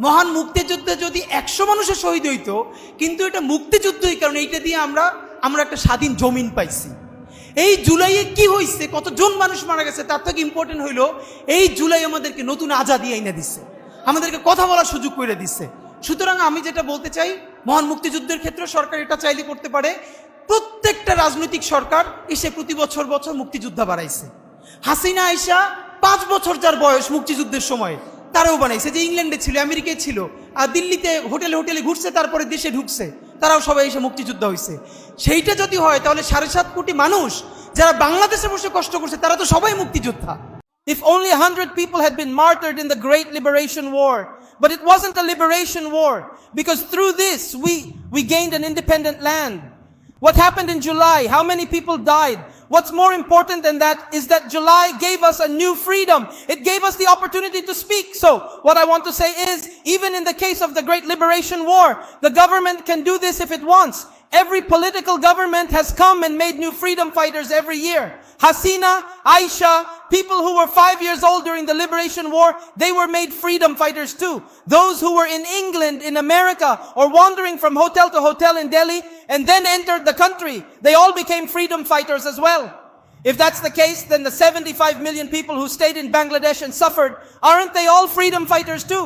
মহান মুক্তিযুদ্ধে যদি 100 মানুষের শহীদ হইতো, কিন্তু এটা মুক্তিযুদ্ধই, কারণ এইটা দিয়ে আমরা একটা স্বাধীন জমিন পাইছি। এই জুলাইয়ে কি হয়েছে, কতজন মানুষ মারা গেছে, তার থেকে ইম্পর্টেন্ট হইলো এই জুলাই আমাদেরকে নতুন আজাদি এনে দিচ্ছে, আমাদেরকে কথা বলার সুযোগ করে দিচ্ছে। সুতরাং আমি যেটা বলতে চাই, মহান মুক্তিযুদ্ধের ক্ষেত্রে সরকার এটা চাইলে করতে পারে। প্রত্যেকটা রাজনৈতিক সরকার এসে প্রতি বছর মুক্তিযোদ্ধা বাড়াইছে। হাসিনা আইসা 5 বছর যার বয়স মুক্তিযুদ্ধের সময়, তারাও বানাইছে। যে ইংল্যান্ডে ছিল, আমেরিকায় ছিল, আর দিল্লিতে হোটেলে ঘুরছে, তারপরে দেশে ঢুকছে, তারাও সবাই এসে মুক্তিযোদ্ধা হয়েছে। সেইটা যদি হয় তাহলে 7.5 কোটি মানুষ যারা বাংলাদেশে বসে কষ্ট করছে, তারা তো সবাই মুক্তিযোদ্ধা। If only 100 people had been martyred in the Great Liberation War, but it wasn't a liberation war, because through this we gained an independent land. What happened in July? How many people died? What's more important than that is that July gave us a new freedom. It gave us the opportunity to speak. So what I want to say is, even in the case of the Great Liberation War, the government can do this if it wants. Every political government has come and made new freedom fighters every year. Hasina, Aisha, people who were 5 years old during the Liberation War, they were made freedom fighters too. Those who were in England, in America, or wandering from hotel to hotel in Delhi and then entered the country, they all became freedom fighters as well. If that's the case, then the 75 million people who stayed in Bangladesh and suffered, aren't they all freedom fighters too?